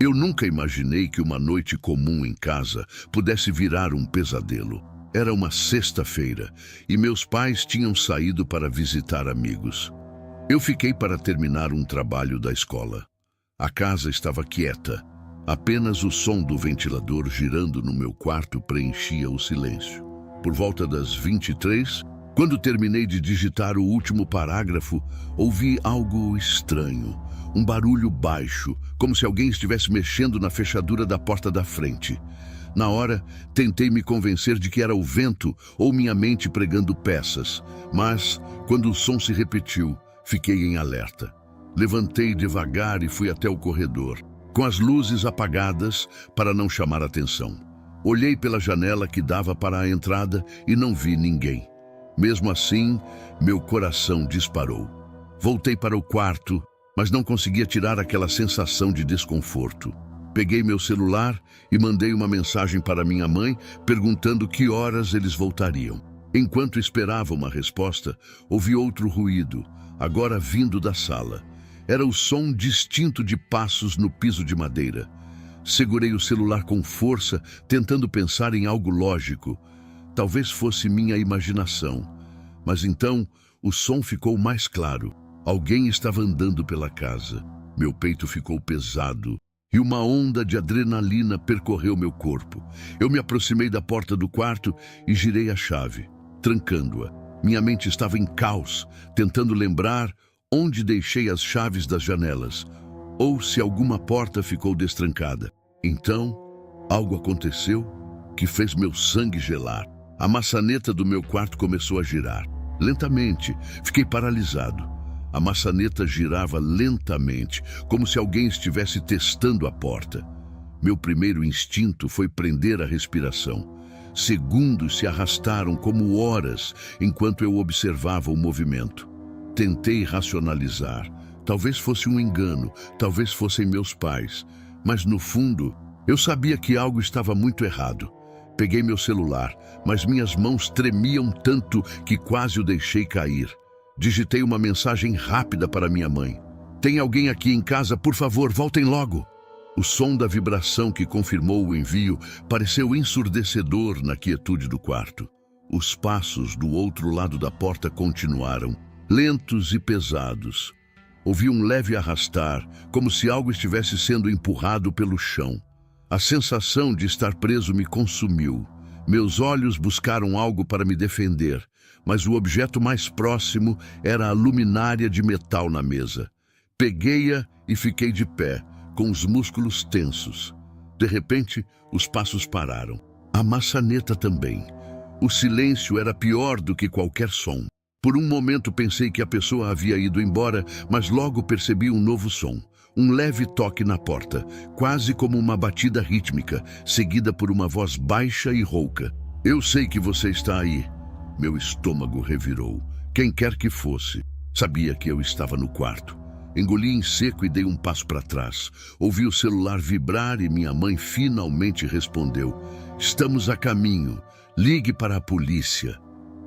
Eu nunca imaginei que uma noite comum em casa pudesse virar um pesadelo. Era uma sexta-feira e meus pais tinham saído para visitar amigos. Eu fiquei para terminar um trabalho da escola. A casa estava quieta. Apenas o som do ventilador girando no meu quarto preenchia o silêncio. Por volta das 23, quando terminei de digitar o último parágrafo, ouvi algo estranho. Um barulho baixo, como se alguém estivesse mexendo na fechadura da porta da frente. Na hora, tentei me convencer de que era o vento ou minha mente pregando peças, mas, quando o som se repetiu, fiquei em alerta. Levantei devagar e fui até o corredor, com as luzes apagadas para não chamar atenção. Olhei pela janela que dava para a entrada e não vi ninguém. Mesmo assim, meu coração disparou. Voltei para o quarto, mas não conseguia tirar aquela sensação de desconforto. Peguei meu celular e mandei uma mensagem para minha mãe, perguntando que horas eles voltariam. Enquanto esperava uma resposta, ouvi outro ruído, agora vindo da sala. Era o som distinto de passos no piso de madeira. Segurei o celular com força, tentando pensar em algo lógico. Talvez fosse minha imaginação. Mas então, o som ficou mais claro. Alguém estava andando pela casa. Meu peito ficou pesado e uma onda de adrenalina percorreu meu corpo. Eu me aproximei da porta do quarto e girei a chave, trancando-a. Minha mente estava em caos, tentando lembrar onde deixei as chaves das janelas, ou se alguma porta ficou destrancada. Então, algo aconteceu que fez meu sangue gelar. A maçaneta do meu quarto começou a girar. Lentamente, fiquei paralisado. A maçaneta girava lentamente, como se alguém estivesse testando a porta. Meu primeiro instinto foi prender a respiração. Segundos se arrastaram como horas enquanto eu observava o movimento. Tentei racionalizar. Talvez fosse um engano, talvez fossem meus pais. Mas no fundo, eu sabia que algo estava muito errado. Peguei meu celular, mas minhas mãos tremiam tanto que quase o deixei cair. Digitei uma mensagem rápida para minha mãe. Tem alguém aqui em casa, por favor, voltem logo. O som da vibração que confirmou o envio pareceu ensurdecedor na quietude do quarto. Os passos do outro lado da porta continuaram, lentos e pesados. Ouvi um leve arrastar, como se algo estivesse sendo empurrado pelo chão. A sensação de estar preso me consumiu. Meus olhos buscaram algo para me defender, mas o objeto mais próximo era a luminária de metal na mesa. Peguei-a e fiquei de pé, com os músculos tensos. De repente, os passos pararam. A maçaneta também. O silêncio era pior do que qualquer som. Por um momento pensei que a pessoa havia ido embora, mas logo percebi um novo som. Um leve toque na porta, quase como uma batida rítmica, seguida por uma voz baixa e rouca. Eu sei que você está aí. Meu estômago revirou. Quem quer que fosse. Sabia que eu estava no quarto. Engoli em seco e dei um passo para trás. Ouvi o celular vibrar e minha mãe finalmente respondeu. Estamos a caminho. Ligue para a polícia.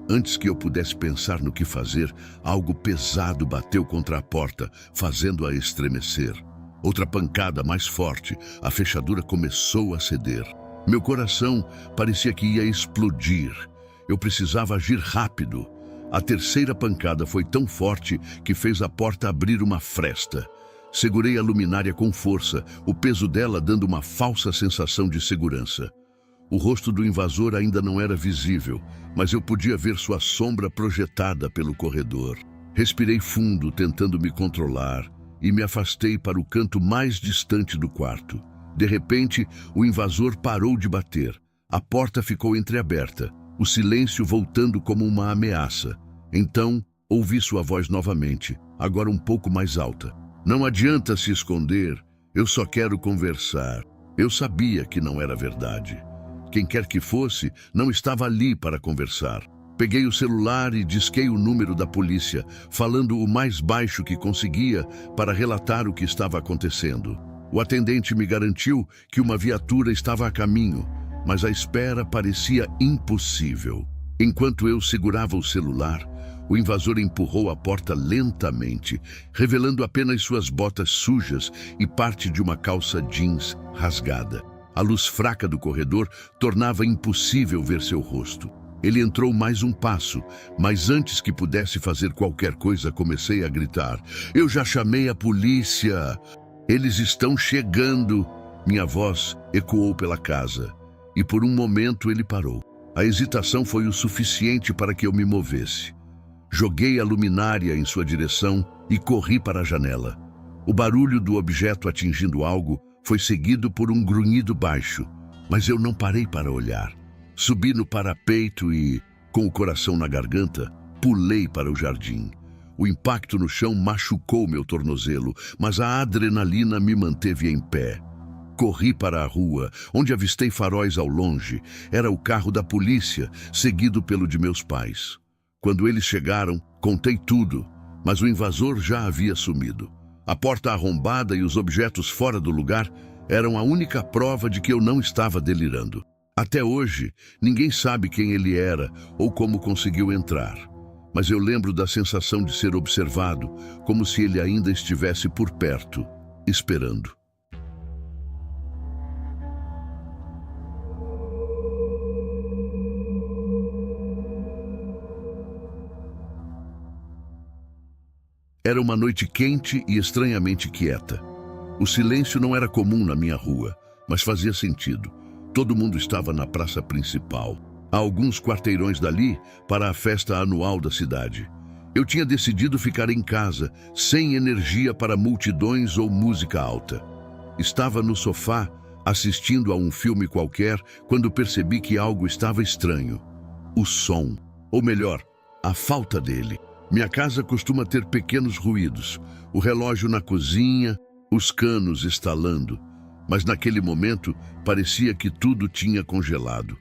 Antes que eu pudesse pensar no que fazer, algo pesado bateu contra a porta, fazendo-a estremecer. Outra pancada mais forte, a fechadura começou a ceder. Meu coração parecia que ia explodir. Eu precisava agir rápido. A terceira pancada foi tão forte que fez a porta abrir uma fresta. Segurei a luminária com força, o peso dela dando uma falsa sensação de segurança. O rosto do invasor ainda não era visível, mas eu podia ver sua sombra projetada pelo corredor. Respirei fundo, tentando me controlar, e me afastei para o canto mais distante do quarto. De repente, o invasor parou de bater. A porta ficou entreaberta, o silêncio voltando como uma ameaça. Então, ouvi sua voz novamente, agora um pouco mais alta. Não adianta se esconder, eu só quero conversar. Eu sabia que não era verdade. Quem quer que fosse, não estava ali para conversar. Peguei o celular e disquei o número da polícia, falando o mais baixo que conseguia para relatar o que estava acontecendo. O atendente me garantiu que uma viatura estava a caminho, mas a espera parecia impossível. Enquanto eu segurava o celular, O invasor empurrou a porta lentamente, revelando apenas suas botas sujas e parte de uma calça jeans rasgada. A luz fraca do corredor tornava impossível ver seu rosto. Ele entrou mais um passo, mas antes que pudesse fazer qualquer coisa, comecei a gritar: "Eu já chamei a polícia! Eles estão chegando!" Minha voz ecoou pela casa, e por um momento ele parou. A hesitação foi o suficiente para que eu me movesse. Joguei a luminária em sua direção e corri para a janela. O barulho do objeto atingindo algo foi seguido por um grunhido baixo, mas eu não parei para olhar. Subi no parapeito e, com o coração na garganta, pulei para o jardim. O impacto no chão machucou meu tornozelo, mas a adrenalina me manteve em pé. Corri para a rua, onde avistei faróis ao longe. Era o carro da polícia, seguido pelo de meus pais. Quando eles chegaram, contei tudo, mas o invasor já havia sumido. A porta arrombada e os objetos fora do lugar eram a única prova de que eu não estava delirando. Até hoje, ninguém sabe quem ele era ou como conseguiu entrar. Mas eu lembro da sensação de ser observado, como se ele ainda estivesse por perto, esperando. Era uma noite quente e estranhamente quieta. O silêncio não era comum na minha rua, mas fazia sentido. Todo mundo estava na praça principal, a alguns quarteirões dali, para a festa anual da cidade. Eu tinha decidido ficar em casa, sem energia para multidões ou música alta. Estava no sofá, assistindo a um filme qualquer, quando percebi que algo estava estranho. O som, ou melhor, a falta dele. Minha casa costuma ter pequenos ruídos, o relógio na cozinha, os canos estalando. Mas naquele momento parecia que tudo tinha congelado.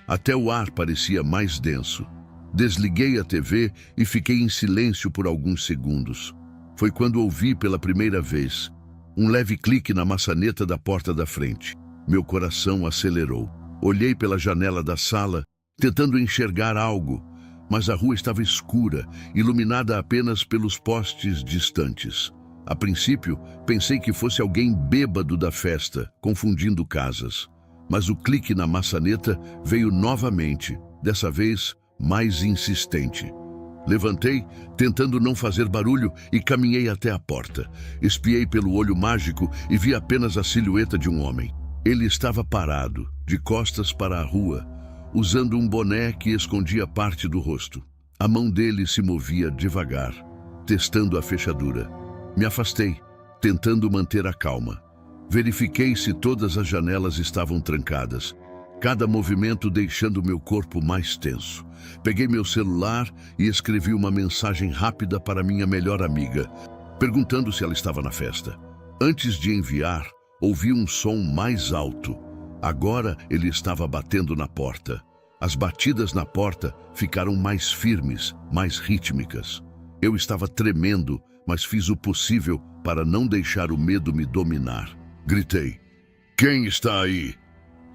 Até o ar parecia mais denso. Desliguei a TV e fiquei em silêncio por alguns segundos. Foi quando ouvi pela primeira vez um leve clique na maçaneta da porta da frente. Meu coração acelerou. Olhei pela janela da sala, tentando enxergar algo, mas a rua estava escura, iluminada apenas pelos postes distantes. A princípio, pensei que fosse alguém bêbado da festa, confundindo casas. Mas o clique na maçaneta veio novamente, dessa vez mais insistente. Levantei, tentando não fazer barulho, e caminhei até a porta. Espiei pelo olho mágico e vi apenas a silhueta de um homem. Ele estava parado, de costas para a rua, usando um boné que escondia parte do rosto. A mão dele se movia devagar, testando a fechadura. Me afastei, tentando manter a calma. Verifiquei se todas as janelas estavam trancadas, cada movimento deixando meu corpo mais tenso. Peguei meu celular e escrevi uma mensagem rápida para minha melhor amiga, perguntando se ela estava na festa. Antes de enviar, ouvi um som mais alto. Agora ele estava batendo na porta. As batidas na porta ficaram mais firmes, mais rítmicas. Eu estava tremendo, mas fiz o possível para não deixar o medo me dominar. Gritei: "Quem está aí?"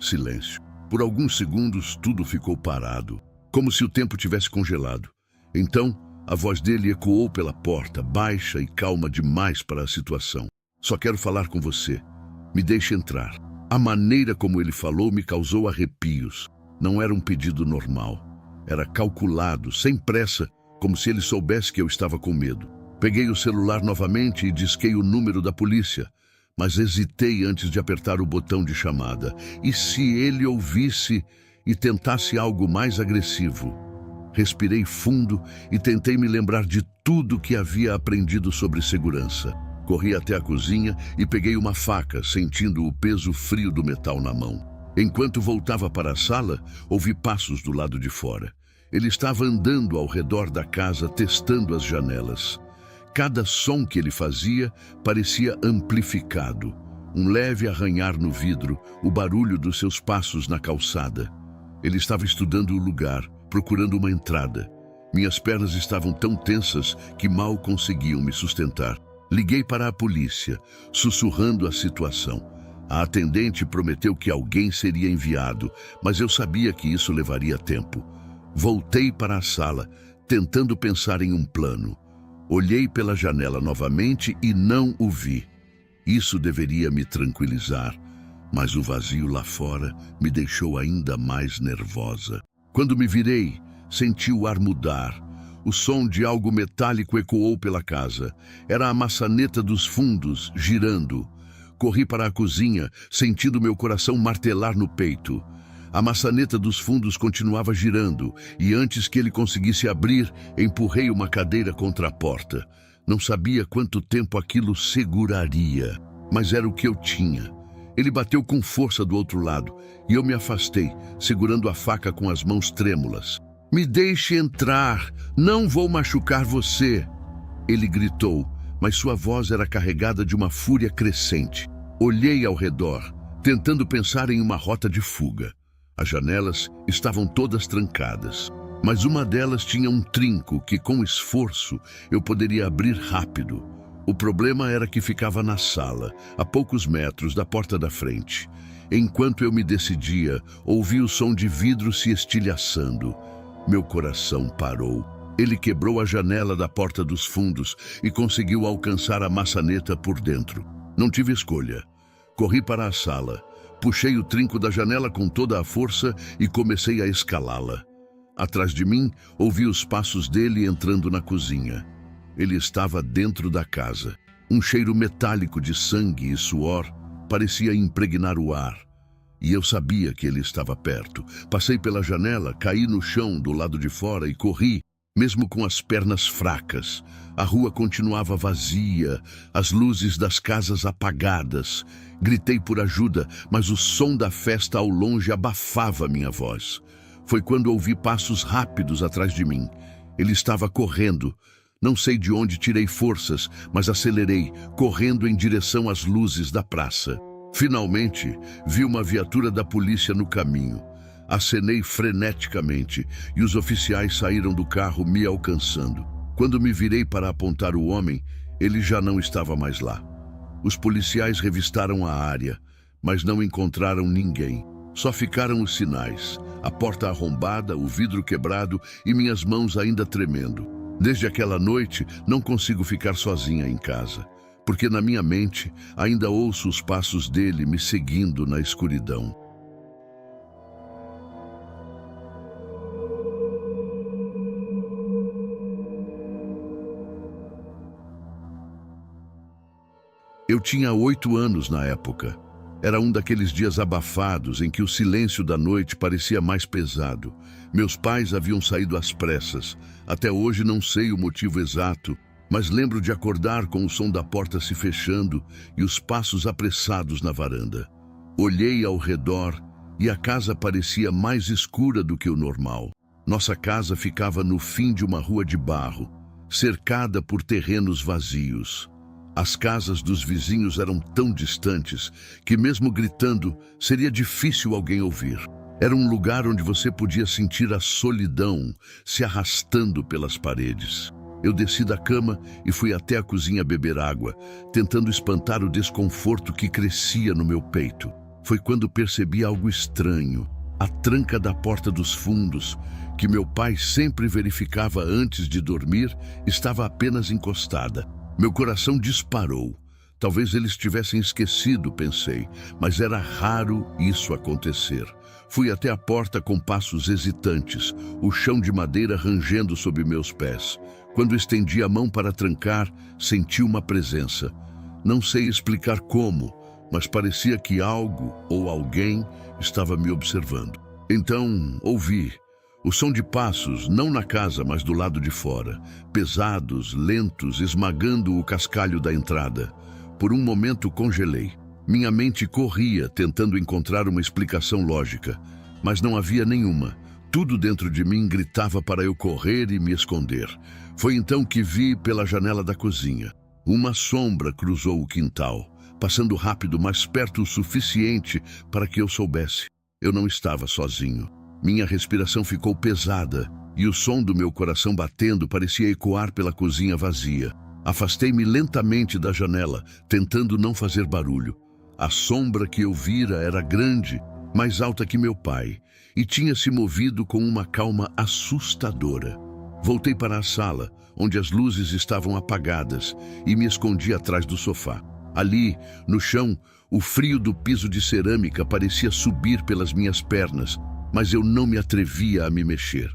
Silêncio. Por alguns segundos tudo ficou parado, como se o tempo tivesse congelado. Então, a voz dele ecoou pela porta, baixa e calma demais para a situação. "Só quero falar com você. Me deixe entrar." A maneira como ele falou me causou arrepios. Não era um pedido normal. Era calculado, sem pressa, como se ele soubesse que eu estava com medo. Peguei o celular novamente e disquei o número da polícia, mas hesitei antes de apertar o botão de chamada. E se ele ouvisse e tentasse algo mais agressivo? Respirei fundo e tentei me lembrar de tudo que havia aprendido sobre segurança. Corri até a cozinha e peguei uma faca, sentindo o peso frio do metal na mão. Enquanto voltava para a sala, ouvi passos do lado de fora. Ele estava andando ao redor da casa, testando as janelas. Cada som que ele fazia parecia amplificado. Um leve arranhar no vidro, o barulho dos seus passos na calçada. Ele estava estudando o lugar, procurando uma entrada. Minhas pernas estavam tão tensas que mal conseguiam me sustentar. Liguei para a polícia, sussurrando a situação. A atendente prometeu que alguém seria enviado, mas eu sabia que isso levaria tempo. Voltei para a sala, tentando pensar em um plano. Olhei pela janela novamente e não o vi. Isso deveria me tranquilizar, mas o vazio lá fora me deixou ainda mais nervosa. Quando me virei, senti o ar mudar. O som de algo metálico ecoou pela casa. Era a maçaneta dos fundos girando. Corri para a cozinha, sentindo meu coração martelar no peito. A maçaneta dos fundos continuava girando, e antes que ele conseguisse abrir, empurrei uma cadeira contra a porta. Não sabia quanto tempo aquilo seguraria, mas era o que eu tinha. Ele bateu com força do outro lado, e eu me afastei, segurando a faca com as mãos trêmulas. "Me deixe entrar, não vou machucar você!" Ele gritou, mas sua voz era carregada de uma fúria crescente. Olhei ao redor, tentando pensar em uma rota de fuga. As janelas estavam todas trancadas, mas uma delas tinha um trinco que, com esforço, eu poderia abrir rápido. O problema era que ficava na sala, a poucos metros da porta da frente. Enquanto eu me decidia, ouvi o som de vidro se estilhaçando. Meu coração parou. Ele quebrou a janela da porta dos fundos e conseguiu alcançar a maçaneta por dentro. Não tive escolha. Corri para a sala. Puxei o trinco da janela com toda a força e comecei a escalá-la. Atrás de mim, ouvi os passos dele entrando na cozinha. Ele estava dentro da casa. Um cheiro metálico de sangue e suor parecia impregnar o ar. E eu sabia que ele estava perto. Passei pela janela, caí no chão do lado de fora e corri, mesmo com as pernas fracas. A rua continuava vazia, as luzes das casas apagadas. Gritei por ajuda, mas o som da festa ao longe abafava minha voz. Foi quando ouvi passos rápidos atrás de mim. Ele estava correndo. Não sei de onde tirei forças, mas acelerei, correndo em direção às luzes da praça. Finalmente, vi uma viatura da polícia no caminho. Acenei freneticamente e os oficiais saíram do carro me alcançando. Quando me virei para apontar o homem, ele já não estava mais lá. Os policiais revistaram a área, mas não encontraram ninguém. Só ficaram os sinais, a porta arrombada, o vidro quebrado e minhas mãos ainda tremendo. Desde aquela noite, não consigo ficar sozinha em casa, porque na minha mente ainda ouço os passos dele me seguindo na escuridão. Eu tinha 8 anos na época. Era um daqueles dias abafados em que o silêncio da noite parecia mais pesado. Meus pais haviam saído às pressas. Até hoje não sei o motivo exato, mas lembro de acordar com o som da porta se fechando e os passos apressados na varanda. Olhei ao redor e a casa parecia mais escura do que o normal. Nossa casa ficava no fim de uma rua de barro, cercada por terrenos vazios. As casas dos vizinhos eram tão distantes que, mesmo gritando, seria difícil alguém ouvir. Era um lugar onde você podia sentir a solidão se arrastando pelas paredes. Eu desci da cama e fui até a cozinha beber água, tentando espantar o desconforto que crescia no meu peito. Foi quando percebi algo estranho. A tranca da porta dos fundos, que meu pai sempre verificava antes de dormir, estava apenas encostada. Meu coração disparou. Talvez eles tivessem esquecido, pensei, mas era raro isso acontecer. Fui até a porta com passos hesitantes, o chão de madeira rangendo sob meus pés. Quando estendi a mão para trancar, senti uma presença. Não sei explicar como, mas parecia que algo ou alguém estava me observando. Então, ouvi. O som de passos, não na casa, mas do lado de fora, pesados, lentos, esmagando o cascalho da entrada. Por um momento congelei. Minha mente corria, tentando encontrar uma explicação lógica, mas não havia nenhuma. Tudo dentro de mim gritava para eu correr e me esconder. Foi então que vi pela janela da cozinha. Uma sombra cruzou o quintal, passando rápido, mas perto o suficiente para que eu soubesse. Eu não estava sozinho. Minha respiração ficou pesada e o som do meu coração batendo parecia ecoar pela cozinha vazia. Afastei-me lentamente da janela, tentando não fazer barulho. A sombra que eu vira era grande, mais alta que meu pai, e tinha se movido com uma calma assustadora. Voltei para a sala, onde as luzes estavam apagadas, e me escondi atrás do sofá. Ali, no chão, o frio do piso de cerâmica parecia subir pelas minhas pernas, mas eu não me atrevia a me mexer.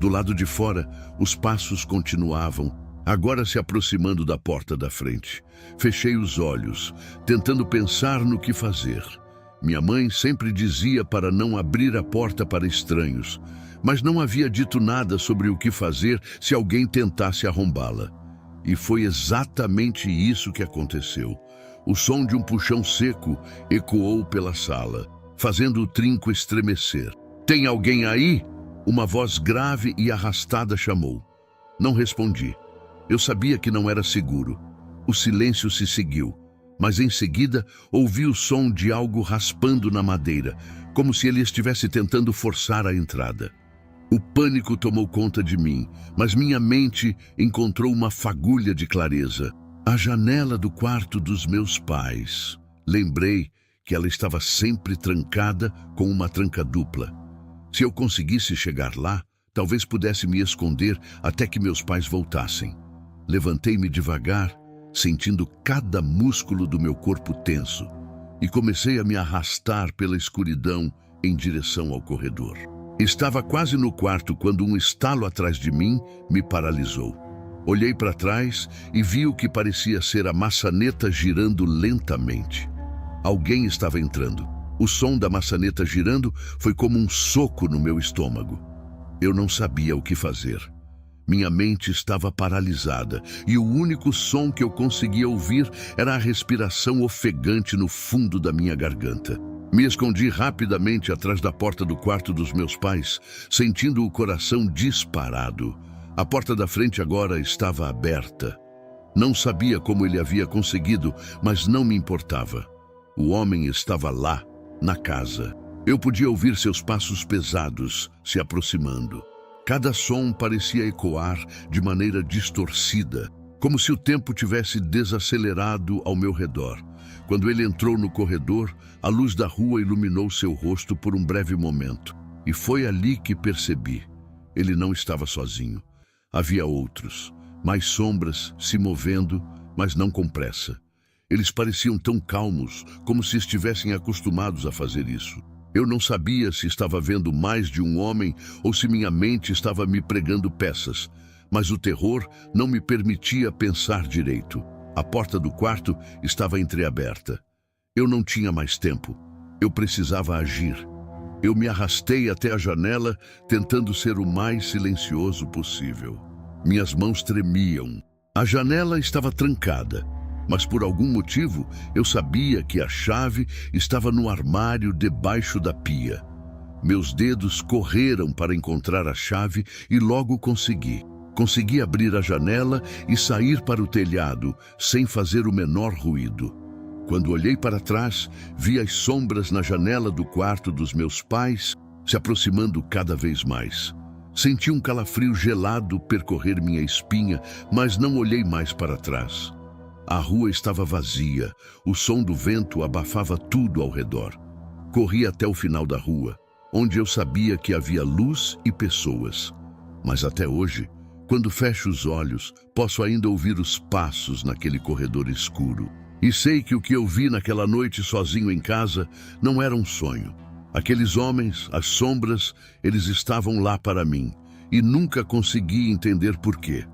Do lado de fora, os passos continuavam, agora se aproximando da porta da frente. Fechei os olhos, tentando pensar no que fazer. Minha mãe sempre dizia para não abrir a porta para estranhos, mas não havia dito nada sobre o que fazer se alguém tentasse arrombá-la. E foi exatamente isso que aconteceu. O som de um puxão seco ecoou pela sala, fazendo o trinco estremecer. "Tem alguém aí?" Uma voz grave e arrastada chamou. Não respondi. Eu sabia que não era seguro. O silêncio se seguiu, mas em seguida ouvi o som de algo raspando na madeira, como se ele estivesse tentando forçar a entrada. O pânico tomou conta de mim, mas minha mente encontrou uma fagulha de clareza. A janela do quarto dos meus pais. Lembrei que ela estava sempre trancada com uma tranca dupla. Se eu conseguisse chegar lá, talvez pudesse me esconder até que meus pais voltassem. Levantei-me devagar, sentindo cada músculo do meu corpo tenso, e comecei a me arrastar pela escuridão em direção ao corredor. Estava quase no quarto quando um estalo atrás de mim me paralisou. Olhei para trás e vi o que parecia ser a maçaneta girando lentamente. Alguém estava entrando. O som da maçaneta girando foi como um soco no meu estômago. Eu não sabia o que fazer. Minha mente estava paralisada e o único som que eu conseguia ouvir era a respiração ofegante no fundo da minha garganta. Me escondi rapidamente atrás da porta do quarto dos meus pais, sentindo o coração disparado. A porta da frente agora estava aberta. Não sabia como ele havia conseguido, mas não me importava. O homem estava lá, na casa. Eu podia ouvir seus passos pesados se aproximando. Cada som parecia ecoar de maneira distorcida, como se o tempo tivesse desacelerado ao meu redor. Quando ele entrou no corredor, a luz da rua iluminou seu rosto por um breve momento. E foi ali que percebi. Ele não estava sozinho. Havia outros, mais sombras se movendo, mas não com pressa. Eles pareciam tão calmos, como se estivessem acostumados a fazer isso. Eu não sabia se estava vendo mais de um homem ou se minha mente estava me pregando peças, mas o terror não me permitia pensar direito. A porta do quarto estava entreaberta. Eu não tinha mais tempo. Eu precisava agir. Eu me arrastei até a janela, tentando ser o mais silencioso possível. Minhas mãos tremiam. A janela estava trancada, mas por algum motivo eu sabia que a chave estava no armário debaixo da pia. Meus dedos correram para encontrar a chave e logo consegui. Consegui abrir a janela e sair para o telhado, sem fazer o menor ruído. Quando olhei para trás, vi as sombras na janela do quarto dos meus pais se aproximando cada vez mais. Senti um calafrio gelado percorrer minha espinha, mas não olhei mais para trás. A rua estava vazia, o som do vento abafava tudo ao redor. Corri até o final da rua, onde eu sabia que havia luz e pessoas. Mas até hoje, quando fecho os olhos, posso ainda ouvir os passos naquele corredor escuro. E sei que o que eu vi naquela noite sozinho em casa não era um sonho. Aqueles homens, as sombras, eles estavam lá para mim, e nunca consegui entender por quê.